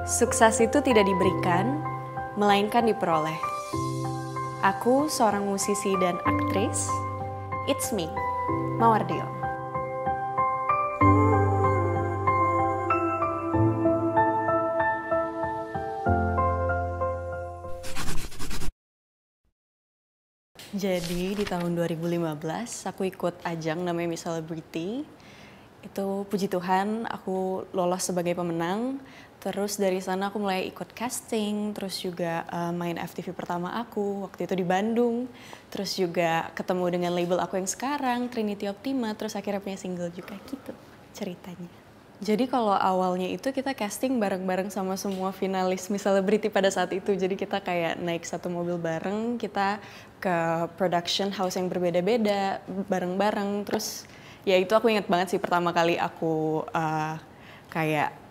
Sukses itu tidak diberikan, melainkan diperoleh. Aku seorang musisi dan aktris. It's me, Mawar Dion. Jadi di tahun 2015 aku ikut ajang namanya Miss Celebrity. Itu puji Tuhan aku lolos sebagai pemenang. Terus dari sana aku mulai ikut casting, terus juga main FTV pertama aku waktu itu di Bandung. Terus juga ketemu dengan label aku yang sekarang, Trinity Optima, terus akhirnya punya single juga gitu ceritanya. Jadi kalau awalnya itu kita casting bareng-bareng sama semua finalis Miss Celebrity pada saat itu. Jadi kita kayak naik satu mobil bareng, kita ke production house yang berbeda-beda bareng-bareng. Terus ya itu aku inget banget sih pertama kali aku kayak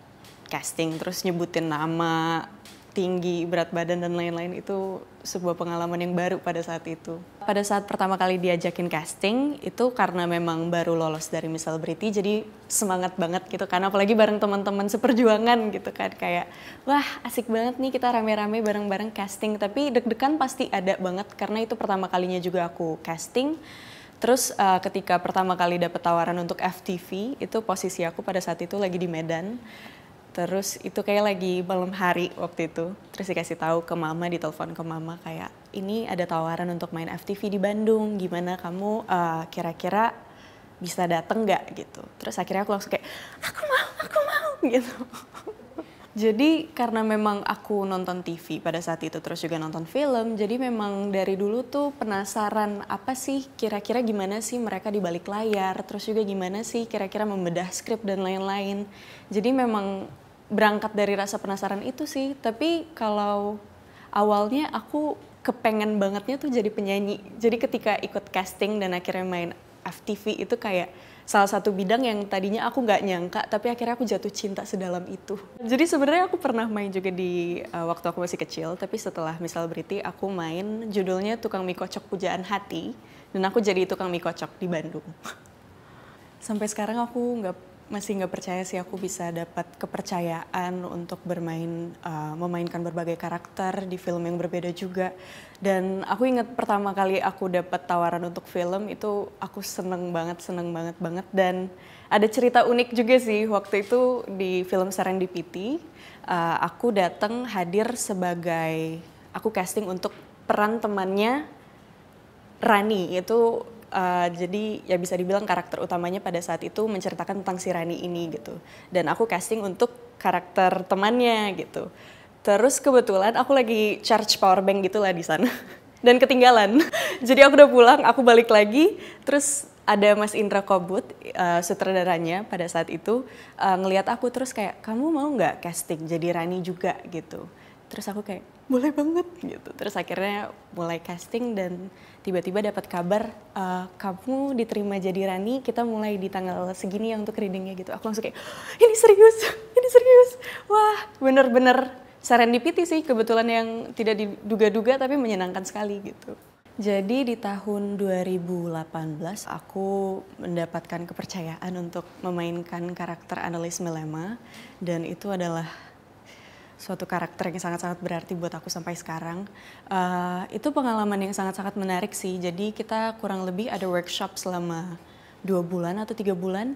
casting terus nyebutin nama, tinggi, berat badan dan lain-lain. Itu sebuah pengalaman yang baru pada saat itu. Pada saat pertama kali diajakin casting itu karena memang baru lolos dari Miss Celebrity, jadi semangat banget gitu kan, apalagi bareng teman-teman seperjuangan gitu kan, kayak wah asik banget nih kita rame-rame bareng-bareng casting. Tapi deg-degan pasti ada banget karena itu pertama kalinya juga aku casting. Terus ketika pertama kali dapet tawaran untuk FTV, itu posisi aku pada saat itu lagi di Medan. Terus itu kayak lagi malam hari waktu itu. Terus dikasih tahu ke mama, ditelepon ke mama kayak ini ada tawaran untuk main FTV di Bandung. Gimana kamu kira-kira bisa dateng nggak gitu. Terus akhirnya aku langsung kayak aku mau gitu. Jadi karena memang aku nonton TV pada saat itu, terus juga nonton film, jadi memang dari dulu tuh penasaran apa sih kira-kira gimana sih mereka di balik layar, terus juga gimana sih kira-kira membedah skrip dan lain-lain. Jadi memang berangkat dari rasa penasaran itu sih, tapi kalau awalnya aku kepengen bangetnya tuh jadi penyanyi. Jadi ketika ikut casting dan akhirnya main FTV itu kayak salah satu bidang yang tadinya aku nggak nyangka, tapi akhirnya aku jatuh cinta sedalam itu. Jadi sebenarnya aku pernah main juga di waktu aku masih kecil, tapi setelah Miss Celebrity aku main judulnya Tukang Mie Kocok Pujaan Hati, dan aku jadi tukang mie kocok di Bandung. Sampai sekarang aku masih nggak percaya sih aku bisa dapat kepercayaan untuk memainkan berbagai karakter di film yang berbeda juga. Dan aku ingat pertama kali aku dapat tawaran untuk film itu aku seneng banget dan ada cerita unik juga sih waktu itu di film Serendipity. Aku datang hadir aku casting untuk peran temannya Rani. Itu jadi ya bisa dibilang karakter utamanya pada saat itu menceritakan tentang si Rani ini gitu. Dan aku casting untuk karakter temannya gitu. Terus kebetulan aku lagi charge power bank gitu lah di sana. Dan ketinggalan. Jadi aku udah pulang, aku balik lagi. Terus ada Mas Indra Kobut, sutradaranya pada saat itu, ngelihat aku terus kayak, kamu mau nggak casting jadi Rani juga gitu. Terus aku kayak, boleh banget gitu. Terus akhirnya mulai casting dan tiba-tiba dapat kabar, kamu diterima jadi Rani, kita mulai di tanggal segini ya untuk readingnya gitu. Aku langsung kayak, ini serius. Wah bener-bener serendipity sih, kebetulan yang tidak diduga-duga tapi menyenangkan sekali gitu. Jadi di tahun 2018 aku mendapatkan kepercayaan untuk memainkan karakter Annelies Melema, dan itu adalah suatu karakter yang sangat-sangat berarti buat aku sampai sekarang. Itu pengalaman yang sangat-sangat menarik sih. Jadi kita kurang lebih ada workshop selama 2 bulan atau 3 bulan.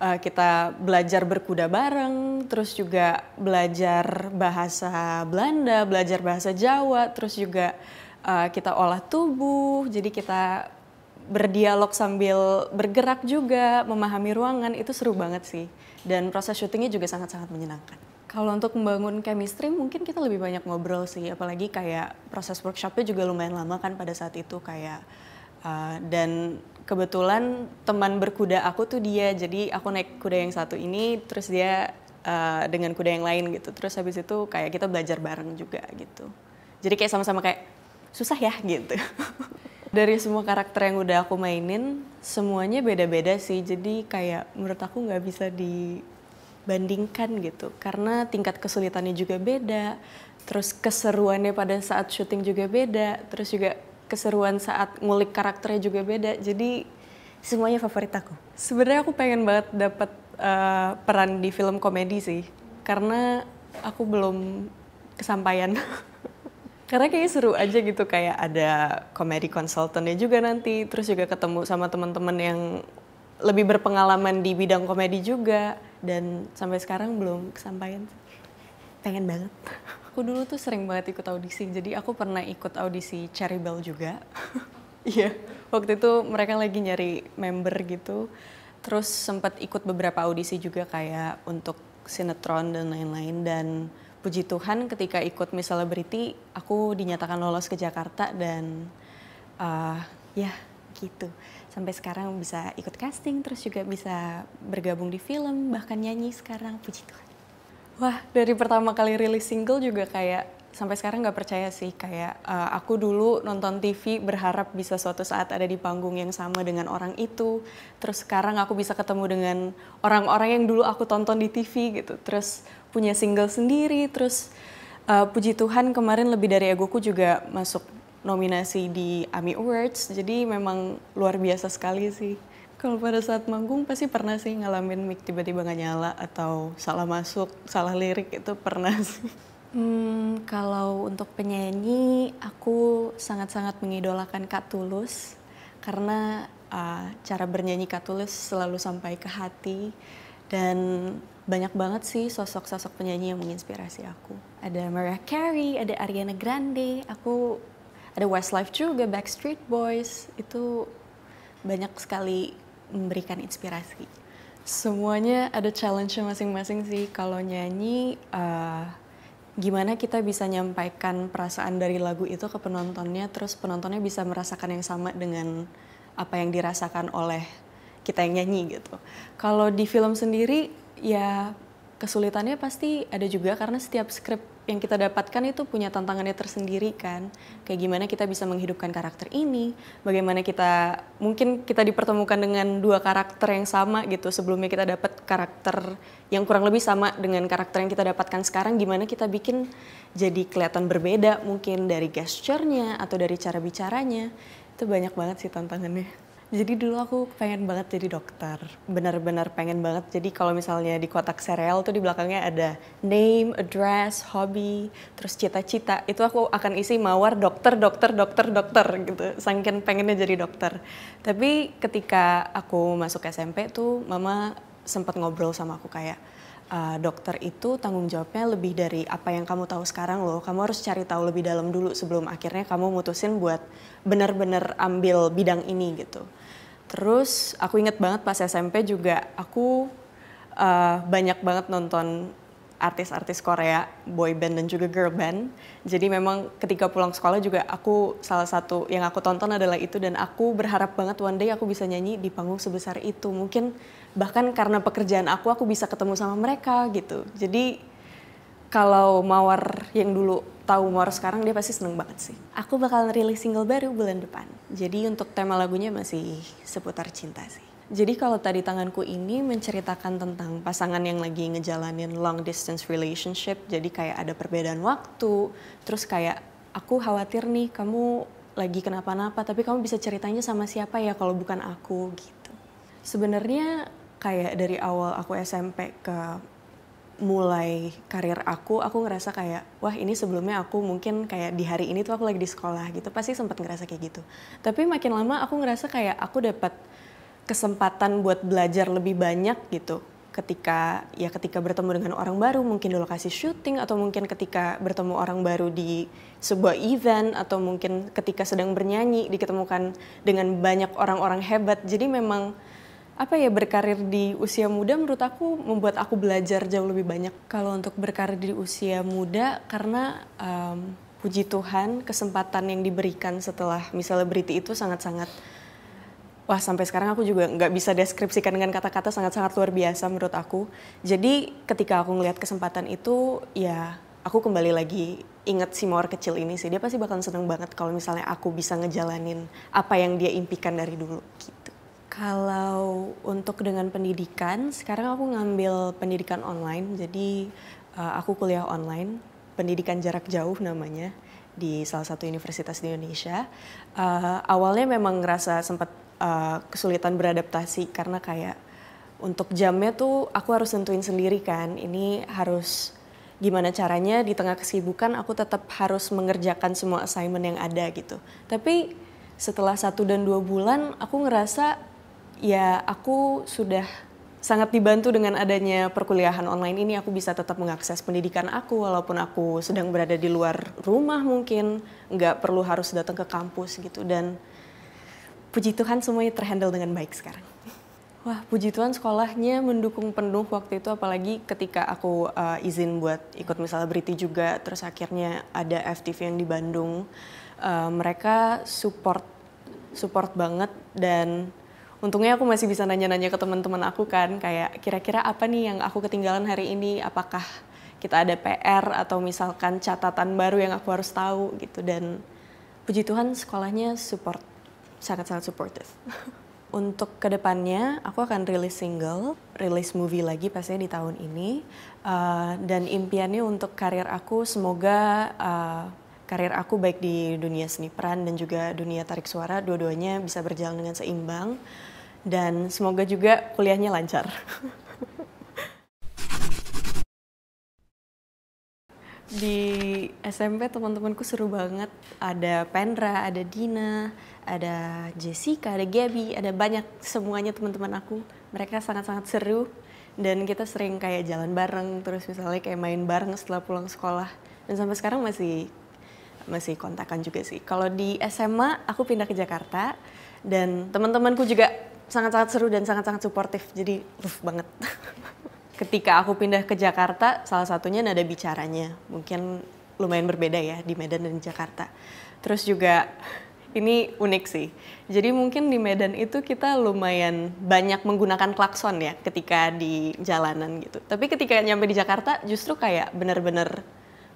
Kita belajar berkuda bareng, terus juga belajar bahasa Belanda, belajar bahasa Jawa, terus juga kita olah tubuh. Jadi kita berdialog sambil bergerak juga, memahami ruangan. Itu seru banget sih. Dan proses syutingnya juga sangat-sangat menyenangkan. Kalau untuk membangun chemistry mungkin kita lebih banyak ngobrol sih, apalagi kayak proses workshopnya juga lumayan lama kan pada saat itu kayak dan kebetulan teman berkuda aku tuh dia, jadi aku naik kuda yang satu ini terus dia dengan kuda yang lain gitu, terus habis itu kayak kita belajar bareng juga gitu, jadi kayak sama-sama kayak susah ya gitu. Dari semua karakter yang udah aku mainin semuanya beda-beda sih, jadi kayak menurut aku nggak bisa bandingkan gitu, karena tingkat kesulitannya juga beda, terus keseruannya pada saat syuting juga beda, terus juga keseruan saat ngulik karakternya juga beda, jadi semuanya favorit aku. Sebenarnya aku pengen banget dapat peran di film komedi sih, karena aku belum kesampaian. Karena kayaknya seru aja gitu, kayak ada comedy consultant-nya juga nanti, terus juga ketemu sama teman-teman yang lebih berpengalaman di bidang komedi juga, dan sampai sekarang belum kesampaian. Pengen banget. Aku dulu tuh sering banget ikut audisi, jadi aku pernah ikut audisi Cherry Bell juga. Iya, waktu itu mereka lagi nyari member gitu, terus sempat ikut beberapa audisi juga kayak untuk sinetron dan lain-lain, dan puji Tuhan ketika ikut Miss Celebrity aku dinyatakan lolos ke Jakarta dan ya gitu. Sampai sekarang bisa ikut casting, terus juga bisa bergabung di film, bahkan nyanyi sekarang, puji Tuhan. Wah, dari pertama kali rilis single juga kayak sampai sekarang nggak percaya sih, kayak aku dulu nonton TV berharap bisa suatu saat ada di panggung yang sama dengan orang itu, terus sekarang aku bisa ketemu dengan orang-orang yang dulu aku tonton di TV gitu, terus punya single sendiri, terus puji Tuhan kemarin Lebih Dari Egoku juga masuk nominasi di AMI Awards, jadi memang luar biasa sekali sih. Kalau pada saat manggung pasti pernah sih ngalamin mic tiba-tiba nggak nyala atau salah masuk, salah lirik, itu pernah sih. Kalau untuk penyanyi, aku sangat-sangat mengidolakan Kak Tulus karena cara bernyanyi Kak Tulus selalu sampai ke hati, dan banyak banget sih sosok-sosok penyanyi yang menginspirasi aku. Ada Mariah Carey, ada Ariana Grande, aku ada Westlife juga, Backstreet Boys, itu banyak sekali memberikan inspirasi. Semuanya ada challenge-nya masing-masing sih. Kalau nyanyi, gimana kita bisa nyampaikan perasaan dari lagu itu ke penontonnya, terus penontonnya bisa merasakan yang sama dengan apa yang dirasakan oleh kita yang nyanyi gitu. Kalau di film sendiri, ya kesulitannya pasti ada juga karena setiap skrip yang kita dapatkan itu punya tantangannya tersendiri kan. Kayak gimana kita bisa menghidupkan karakter ini, bagaimana mungkin kita dipertemukan dengan dua karakter yang sama gitu. Sebelumnya kita dapat karakter yang kurang lebih sama dengan karakter yang kita dapatkan sekarang, gimana kita bikin jadi kelihatan berbeda mungkin dari gesture-nya atau dari cara bicaranya. Itu banyak banget sih tantangannya. Jadi dulu aku pengen banget jadi dokter, benar-benar pengen banget. Jadi kalau misalnya di kotak sereal tuh di belakangnya ada name, address, hobby, terus cita-cita. Itu aku akan isi mawar dokter, dokter, dokter, dokter gitu. Saking pengennya jadi dokter. Tapi ketika aku masuk SMP tuh mama sempat ngobrol sama aku kayak, dokter itu tanggung jawabnya lebih dari apa yang kamu tahu sekarang loh. Kamu harus cari tahu lebih dalam dulu sebelum akhirnya kamu mutusin buat benar-benar ambil bidang ini gitu. Terus aku inget banget pas SMP juga aku banyak banget nonton artis-artis Korea, boy band dan juga girl band. Jadi memang ketika pulang sekolah juga aku salah satu yang aku tonton adalah itu, dan aku berharap banget one day aku bisa nyanyi di panggung sebesar itu. Mungkin bahkan karena pekerjaan aku bisa ketemu sama mereka gitu. Jadi kalau Mawar yang dulu tahu Mawar sekarang, dia pasti seneng banget sih. Aku bakal rilis single baru bulan depan. Jadi untuk tema lagunya masih seputar cinta sih. Jadi kalau Tadi Tanganku ini menceritakan tentang pasangan yang lagi ngejalanin long distance relationship. Jadi kayak ada perbedaan waktu, terus kayak aku khawatir nih kamu lagi kenapa-napa, tapi kamu bisa ceritanya sama siapa ya kalau bukan aku gitu. Sebenarnya kayak dari awal aku SMP ke mulai karir aku ngerasa kayak, wah ini sebelumnya aku mungkin kayak di hari ini tuh aku lagi di sekolah gitu, pasti sempat ngerasa kayak gitu. Tapi makin lama aku ngerasa kayak aku dapat kesempatan buat belajar lebih banyak gitu. Ketika bertemu dengan orang baru, mungkin di lokasi syuting, atau mungkin ketika bertemu orang baru di sebuah event, atau mungkin ketika sedang bernyanyi diketemukan dengan banyak orang-orang hebat. Jadi memang berkarir di usia muda menurut aku membuat aku belajar jauh lebih banyak. Kalau untuk berkarir di usia muda, karena puji Tuhan kesempatan yang diberikan setelah Miss Celebrity itu sangat-sangat, wah sampai sekarang aku juga nggak bisa deskripsikan dengan kata-kata, sangat-sangat luar biasa menurut aku. Jadi ketika aku ngelihat kesempatan itu, ya aku kembali lagi inget si Mawar kecil ini sih. Dia pasti bakal seneng banget kalau misalnya aku bisa ngejalanin apa yang dia impikan dari dulu gitu. Kalau untuk dengan pendidikan, sekarang aku ngambil pendidikan online, jadi aku kuliah online, pendidikan jarak jauh namanya, di salah satu universitas di Indonesia. Awalnya memang ngerasa sempat kesulitan beradaptasi, karena kayak untuk jamnya tuh aku harus nentuin sendiri kan, ini harus gimana caranya di tengah kesibukan aku tetap harus mengerjakan semua assignment yang ada gitu. Tapi setelah 1 dan 2 bulan aku ngerasa ya aku sudah sangat dibantu dengan adanya perkuliahan online ini. Aku bisa tetap mengakses pendidikan aku walaupun aku sedang berada di luar rumah mungkin. Nggak perlu harus datang ke kampus gitu, dan puji Tuhan semuanya terhandle dengan baik sekarang. Wah, puji Tuhan sekolahnya mendukung penuh waktu itu, apalagi ketika aku izin buat ikut misalnya Briti juga, terus akhirnya ada FTV yang di Bandung. Mereka support banget, dan untungnya aku masih bisa nanya-nanya ke teman-teman aku kan, kayak kira-kira apa nih yang aku ketinggalan hari ini, apakah kita ada PR atau misalkan catatan baru yang aku harus tahu gitu, dan puji Tuhan sekolahnya support, sangat-sangat supportive. Untuk kedepannya, aku akan rilis single, rilis movie lagi pastinya di tahun ini. Dan impiannya untuk karir aku, semoga karir aku baik di dunia seni peran dan juga dunia tarik suara, dua-duanya bisa berjalan dengan seimbang. Dan semoga juga kuliahnya lancar. Di SMP teman-temanku seru banget, ada Pendra, ada Dina, ada Jessica, ada Gabby, ada banyak, semuanya teman-teman aku. Mereka sangat-sangat seru dan kita sering kayak jalan bareng, terus misalnya kayak main bareng setelah pulang sekolah. Dan sampai sekarang masih kontakan juga sih. Kalau di SMA aku pindah ke Jakarta dan teman-temanku juga sangat-sangat seru dan sangat-sangat suportif, jadi banget. Ketika aku pindah ke Jakarta, salah satunya nada bicaranya. Mungkin lumayan berbeda ya di Medan dan di Jakarta. Terus juga ini unik sih. Jadi mungkin di Medan itu kita lumayan banyak menggunakan klakson ya ketika di jalanan gitu. Tapi ketika nyampe di Jakarta justru kayak bener-bener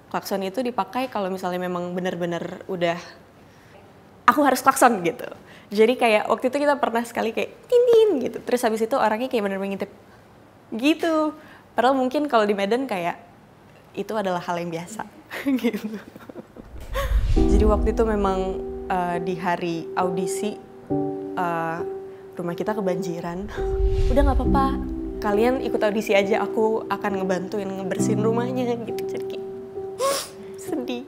klakson itu dipakai kalau misalnya memang bener-bener udah aku harus klakson gitu. Jadi kayak waktu itu kita pernah sekali kayak tin gitu. Terus habis itu orangnya kayak bener-bener ngintip gitu. Padahal mungkin kalau di Medan kayak itu adalah hal yang biasa gitu. Jadi waktu itu memang di hari audisi rumah kita kebanjiran. Udah nggak apa-apa, kalian ikut audisi aja, aku akan ngebantuin ngebersihin rumahnya gitu. Jadi sedih.